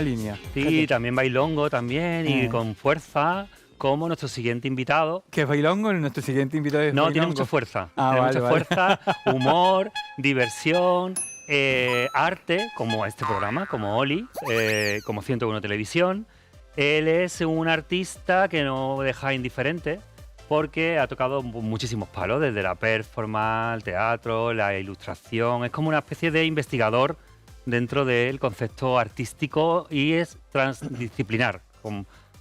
línea. Sí, Fíjate. también bailongo también y con fuerza, como nuestro siguiente invitado. ¿Qué es bailongo? Nuestro siguiente invitado es No, bailongo. tiene mucha fuerza. Ah, Tiene vale, mucha fuerza, humor, diversión, arte, como este programa, como Oli, como 101 Televisión. Él es un artista que no deja indiferente porque ha tocado muchísimos palos, desde la performance, el teatro, la ilustración. Es como una especie de investigador dentro del concepto artístico y es transdisciplinar.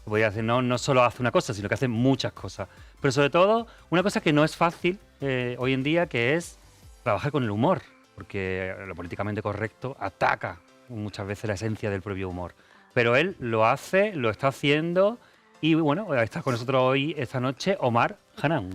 Voy a decir, no solo hace una cosa, sino que hace muchas cosas. Pero sobre todo, una cosa que no es fácil hoy en día, que es trabajar con el humor, porque lo políticamente correcto ataca muchas veces la esencia del propio humor. Pero él lo hace, lo está haciendo y bueno, está con nosotros hoy, esta noche, Omar Hanan.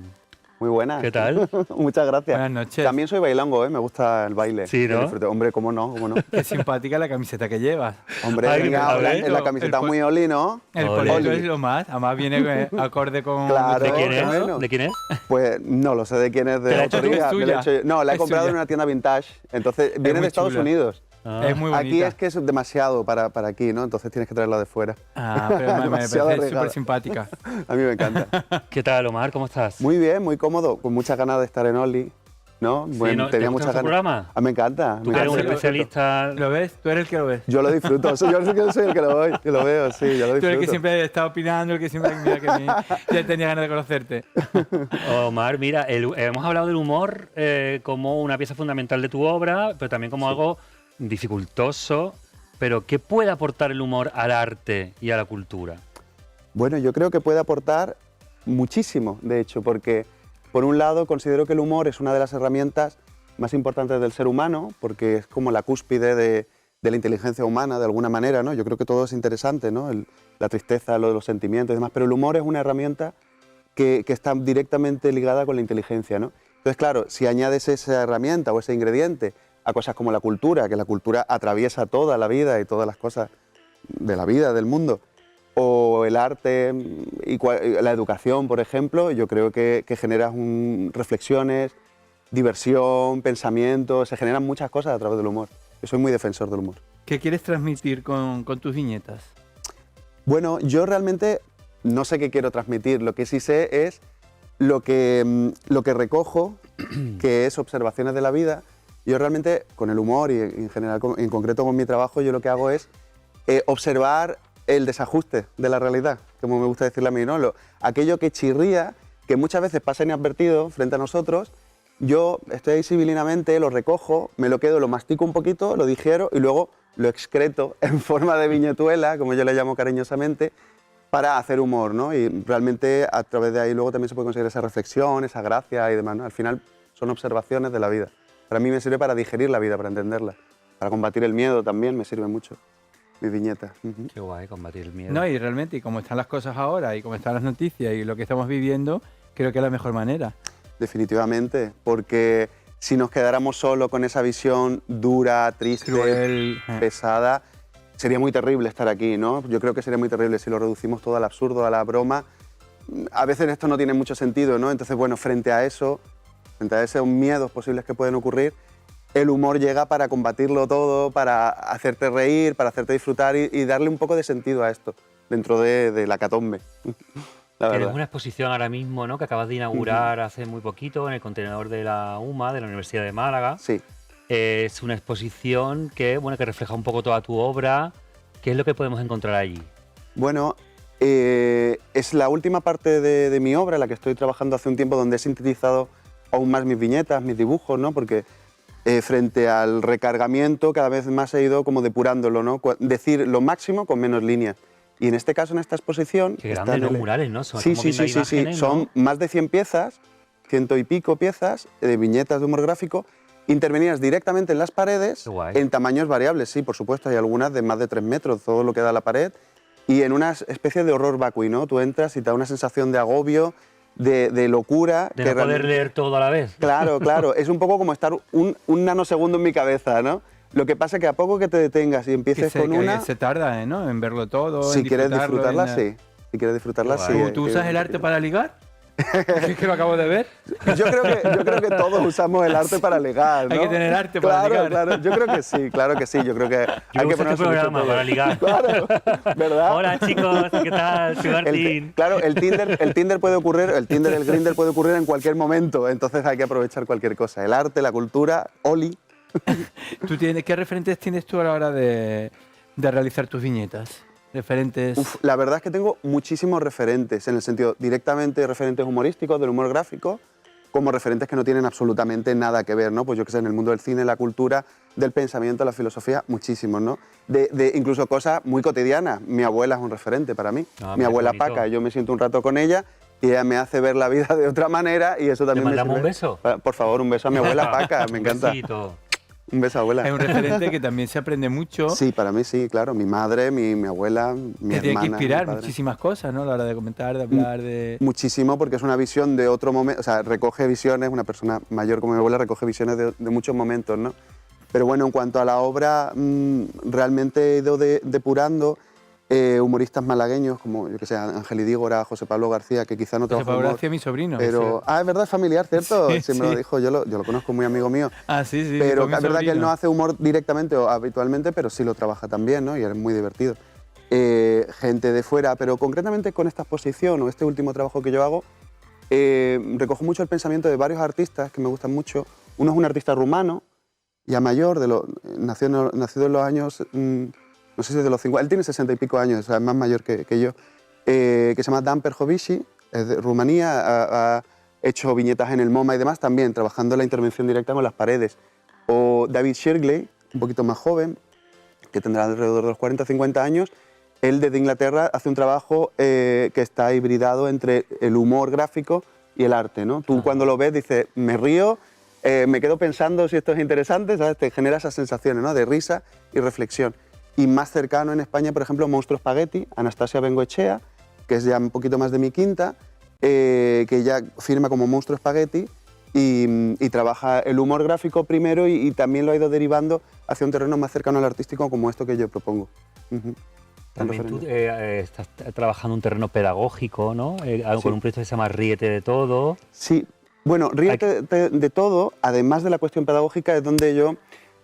Muy buenas. ¿Qué tal? Muchas gracias. Buenas noches. También soy bailongo, me gusta el baile. Sí, ¿no? Hombre, ¿cómo no? ¿Cómo no? Qué simpática la camiseta que llevas. Hombre, Ay, venga, a ver, en la camiseta el muy Oli, ¿no? El Ole. polito es lo más. Además viene acorde con... Claro. ¿De quién qué es? bueno. ¿De quién es? Pues no lo sé de quién es ¿Te la de has hecho tú? autoría. ¿Es me la he tuya? hecho yo. No, la he Es comprado tuya. en una tienda vintage. Entonces, viene muy de Estados chula. Unidos. Es muy bonita. Aquí es que es demasiado para aquí, ¿no? Entonces tienes que traerla de fuera. Ah, pero me Demasiado parece regada. súper simpática. A mí me encanta. ¿Qué tal, Omar? ¿Cómo estás? Muy bien, muy cómodo, con muchas ganas de estar en Oli, ¿no? Sí, Bueno, ¿no? ¿Te tenía gusta muchas nuestro ganas. programa? Ah, me encanta. Tú me que eres un encanta. sí, lo especialista. ¿Lo ves? Tú eres el que lo ves. Yo lo disfruto, yo soy el que lo voy, que lo veo, sí, yo lo disfruto. Tú eres el que siempre está opinando, el que siempre... Mira que ya tenía ganas de conocerte. Omar, mira, hemos hablado del humor como una pieza fundamental de tu obra, pero también como algo dificultoso. Pero, ¿qué puede aportar el humor al arte y a la cultura? Bueno, yo creo que puede aportar muchísimo, de hecho, porque por un lado considero que el humor es una de las herramientas más importantes del ser humano, porque es como la cúspide de la inteligencia humana, de alguna manera, ¿no? Yo creo que todo es interesante, ¿no? La tristeza, lo de los sentimientos y demás, pero el humor es una herramienta que está directamente ligada con la inteligencia, ¿no? Entonces, claro, si añades esa herramienta o ese ingrediente a cosas como la cultura, que la cultura atraviesa toda la vida y todas las cosas de la vida, del mundo, o el arte y la educación, por ejemplo, yo creo que generas reflexiones, diversión, pensamiento, se generan muchas cosas a través del humor. Yo soy muy defensor del humor. ¿Qué quieres transmitir con tus viñetas? Bueno, yo realmente no sé qué quiero transmitir, lo que sí sé es lo que recojo, que es observaciones de la vida. Yo realmente, con el humor y en general, en concreto con mi trabajo, yo lo que hago es observar el desajuste de la realidad, como me gusta decirle a mí, ¿no? Aquello que chirría, que muchas veces pasa inadvertido frente a nosotros, yo estoy ahí sibilinamente, lo recojo, me lo quedo, lo mastico un poquito, lo digiero y luego lo excreto en forma de viñetuela, como yo le llamo cariñosamente, para hacer humor, ¿no? Y realmente a través de ahí luego también se puede conseguir esa reflexión, esa gracia y demás, ¿no? Al final son observaciones de la vida. Para mí me sirve para digerir la vida, para entenderla. Para combatir el miedo también me sirve mucho mis viñetas. Qué guay, combatir el miedo. No, y realmente, y como están las cosas ahora, y como están las noticias, y lo que estamos viviendo, creo que es la mejor manera. Definitivamente, porque si nos quedáramos solo con esa visión dura, triste, Cruel. pesada, sería muy terrible estar aquí, ¿no? Yo creo que sería muy terrible si lo reducimos todo al absurdo, a la broma. A veces esto no tiene mucho sentido, ¿no? Entonces, bueno, frente a eso, frente a esos miedos posibles que pueden ocurrir, el humor llega para combatirlo todo, para hacerte reír, para hacerte disfrutar y darle un poco de sentido a esto dentro de la hecatombe. La Tienes verdad. una exposición ahora mismo, ¿no?, que acabas de inaugurar hace muy poquito en el contenedor de la UMA, de la Universidad de Málaga. Sí. Es una exposición que refleja un poco toda tu obra. ¿Qué es lo que podemos encontrar allí? Bueno, es la última parte de mi obra, la que estoy trabajando hace un tiempo, donde he sintetizado aún más mis viñetas, mis dibujos, ¿no? Porque frente al recargamiento cada vez más he ido como depurándolo, ¿no? Decir lo máximo con menos líneas. Y en este caso, en esta exposición... Qué grandes los murales, ¿no? Sí, sí, sí, sí, sí. ¿No? Son más de 100 piezas, 100 y pico piezas de viñetas de humor gráfico, intervenidas directamente en las paredes, en tamaños variables, sí, por supuesto, hay algunas de más de 3 metros, todo lo que da la pared, y en una especie de horror vacui, ¿no? Tú entras y te da una sensación de agobio, de locura. De no poder leer todo a la vez. Claro, claro, es un poco como estar un nanosegundo en mi cabeza, ¿no? Lo que pasa es que a poco que te detengas y empieces con una... Se tarda, ¿no?, en verlo todo, Si en quieres disfrutarlo, disfrutarla, sí. Si quieres disfrutarla, sí. ¿Tú usas el arte para ligar? ¿Es que lo acabo de ver? Yo creo que todos usamos el arte para ligar, ¿no? Hay que tener arte para ligar. Claro, yo creo que sí, claro que sí. Yo creo que Yo hay que uso este ponerse mucho programa empeño. para ligar. Claro, ¿verdad? Hola chicos, ¿qué tal? Soy Martín. Claro, el Tinder puede ocurrir, el Grindr puede ocurrir en cualquier momento, entonces hay que aprovechar cualquier cosa. El arte, la cultura, Oli. ¿Qué referentes tienes tú a la hora de realizar tus viñetas? Referentes... Uf, la verdad es que tengo muchísimos referentes, en el sentido directamente referentes humorísticos, del humor gráfico, como referentes que no tienen absolutamente nada que ver, ¿no? Pues yo qué sé, en el mundo del cine, la cultura, del pensamiento, la filosofía, muchísimos, ¿no? De incluso cosas muy cotidianas. Mi abuela es un referente para mí. Mi abuela Paca, yo me siento un rato con ella y ella me hace ver la vida de otra manera y eso también ¿Le me mandamos un sirve. beso? Por favor, un beso a mi abuela Paca, me encanta. Un besito. Un beso, abuela. Es un referente que también se aprende mucho. Sí, para mí sí, claro. Mi madre, mi abuela, mi Te tiene hermana, que inspirar mi padre. muchísimas cosas, ¿no? A la hora de comentar, de hablar, de... Muchísimo, porque es una visión de otro momento, o sea, recoge visiones, una persona mayor como mi abuela recoge visiones de muchos momentos, ¿no? Pero bueno, en cuanto a la obra, realmente he ido depurando humoristas malagueños, como, yo que sé, Ángel Idígora, José Pablo García, que quizá no José trabaja Pablo humor, García, mi sobrino. pero... Ah, es verdad, es familiar, ¿cierto? Sí, Sí, me sí. lo dijo, yo lo conozco, muy amigo mío. Ah, sí, sí. Pero fue mi es verdad que él sobrino. no hace humor directamente o habitualmente, pero sí lo trabaja también, ¿no? Y es muy divertido. Gente de fuera, pero concretamente con esta exposición o este último trabajo que yo hago, recojo mucho el pensamiento de varios artistas que me gustan mucho. Uno es un artista rumano, ya mayor, nacido en los años, no sé si de los 50, él tiene 60 y pico años, o sea, es más mayor que yo, que se llama Dan Perjovici, es de Rumanía, ha hecho viñetas en el MoMA y demás, también trabajando la intervención directa con las paredes. O David Shirley, un poquito más joven, que tendrá alrededor de los 40 o 50 años, él desde Inglaterra hace un trabajo que está hibridado entre el humor gráfico y el arte, ¿no? Tú cuando lo ves dices, me río, me quedo pensando si esto es interesante, ¿sabes? Te genera esas sensaciones, ¿no? De risa y reflexión. Y más cercano en España, por ejemplo, Monstruo Spaghetti, Anastasia Bengoechea, que es ya un poquito más de mi quinta, que ya firma como Monstruo Spaghetti y trabaja el humor gráfico primero y también lo ha ido derivando hacia un terreno más cercano al artístico como esto que yo propongo. También tú estás trabajando un terreno pedagógico, ¿no? Con un proyecto que se llama Ríete de Todo. Sí, bueno, Ríete de Todo, además de la cuestión pedagógica, es donde yo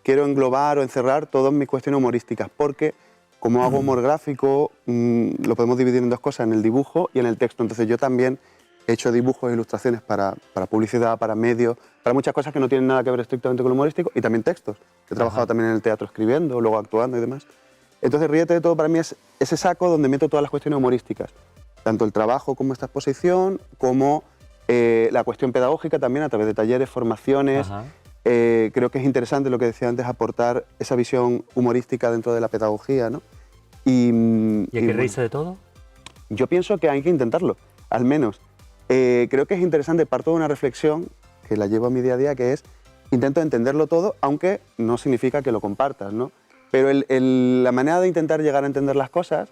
quiero englobar o encerrar todas mis cuestiones humorísticas, porque como hago humor gráfico, lo podemos dividir en dos cosas, en el dibujo y en el texto. Entonces yo también he hecho dibujos e ilustraciones para publicidad, para medios, para muchas cosas que no tienen nada que ver estrictamente con lo humorístico, y también textos. He trabajado también en el teatro escribiendo, luego actuando y demás. Entonces Ríete de Todo para mí es ese saco donde meto todas las cuestiones humorísticas, tanto el trabajo como esta exposición, como la cuestión pedagógica también a través de talleres, formaciones. Creo que es interesante lo que decía antes, aportar esa visión humorística dentro de la pedagogía, ¿no? ¿Y hay que reírse de todo? Yo pienso que hay que intentarlo, al menos. Creo que es interesante, parto de una reflexión que la llevo a mi día a día, que es intento entenderlo todo, aunque no significa que lo compartas, ¿no? Pero la manera de intentar llegar a entender las cosas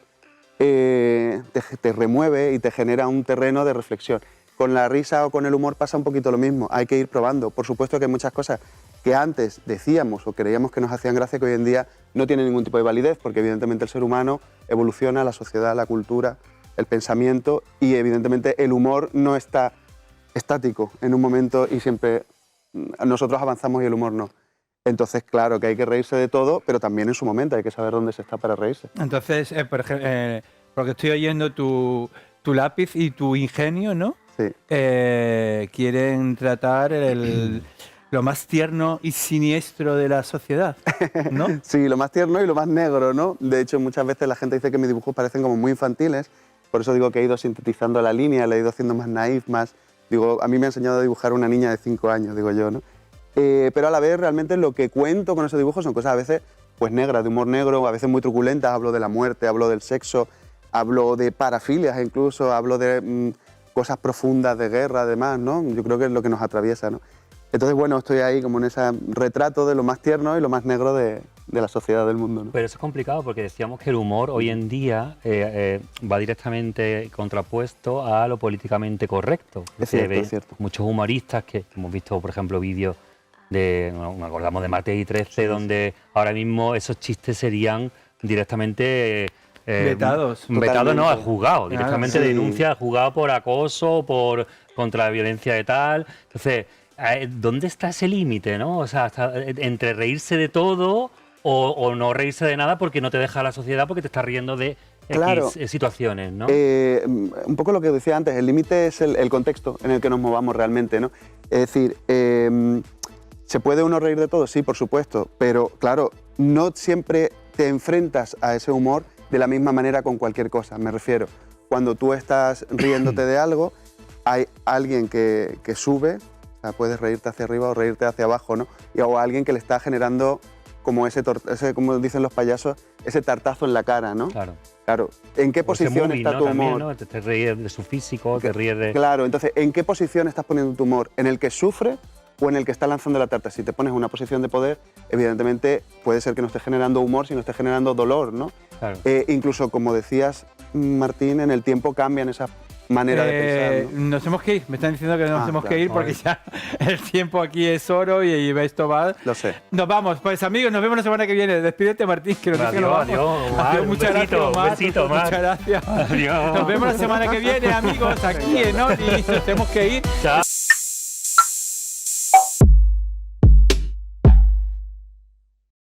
te remueve y te genera un terreno de reflexión. Con la risa o con el humor pasa un poquito lo mismo, hay que ir probando. Por supuesto que hay muchas cosas que antes decíamos o creíamos que nos hacían gracia que hoy en día no tienen ningún tipo de validez, porque evidentemente el ser humano evoluciona, la sociedad, la cultura, el pensamiento, y evidentemente el humor no está estático en un momento y siempre nosotros avanzamos y el humor no. Entonces, claro que hay que reírse de todo, pero también en su momento hay que saber dónde se está para reírse. Entonces, por ejemplo, porque estoy oyendo tu lápiz y tu ingenio, ¿no? Sí. Quieren tratar lo más tierno y siniestro de la sociedad, ¿no? Sí, lo más tierno y lo más negro, ¿no? De hecho, muchas veces la gente dice que mis dibujos parecen como muy infantiles, por eso digo que he ido sintetizando la línea, le he ido haciendo más naif, más... Digo, a mí me ha enseñado a dibujar una niña de 5 años, digo yo, ¿no? Pero a la vez realmente lo que cuento con esos dibujos son cosas a veces pues negras, de humor negro, a veces muy truculentas. Hablo de la muerte, hablo del sexo, hablo de parafilias incluso, hablo de cosas profundas de guerra además, ¿no? Yo creo que es lo que nos atraviesa, ¿no? Entonces, bueno, estoy ahí como en ese retrato de lo más tierno y lo más negro de la sociedad del mundo, ¿no? Pero eso es complicado porque decíamos que el humor hoy en día va directamente contrapuesto a lo políticamente correcto. Es cierto, es cierto. Muchos humoristas que hemos visto, por ejemplo, vídeos nos acordamos de Matei 13, donde ahora mismo esos chistes serían directamente Vetados. Vetado no, al Totalmente. juzgado. Directamente sí. denuncia al juzgado por acoso, contra la violencia de tal. Entonces, ¿dónde está ese límite, no? O sea, entre reírse de todo o no reírse de nada porque no te deja la sociedad porque te estás riendo de Claro. X situaciones, ¿no? Un poco lo que decía antes, el límite es el contexto en el que nos movamos realmente, ¿no? Es decir, ¿se puede uno reír de todo? Sí, por supuesto, pero claro, no siempre te enfrentas a ese humor de la misma manera con cualquier cosa, me refiero. Cuando tú estás riéndote de algo, hay alguien que sube, o sea, puedes reírte hacia arriba o reírte hacia abajo, ¿no? O alguien que le está generando como ese, como dicen los payasos, ese tartazo en la cara, ¿no? Claro. Claro, ¿en qué O ese posición movie, está ¿no? tu También, humor? ¿no? Te ríes de su físico, te ríes de... Claro, entonces, ¿en qué posición estás poniendo tu humor? ¿En el que sufre o en el que está lanzando la tarta? Si te pones en una posición de poder, evidentemente puede ser que no estés generando humor, sino estés generando dolor, ¿no? Claro. Incluso, como decías, Martín, en el tiempo cambian esas maneras de pensar, ¿no? Nos hemos que ir, me están diciendo que nos hemos claro. que ir porque ya el tiempo aquí es oro y esto va. Lo sé. Nos vamos, pues amigos, nos vemos la semana que viene. Despídete, Martín, que nos dice que nos vamos. Adiós, Omar, Muchas un besito, gracias, Omar. besito, Omar. Muchas gracias. Adiós. Nos vemos la semana que viene, amigos, aquí en Oli. Nos tenemos que ir. Chao.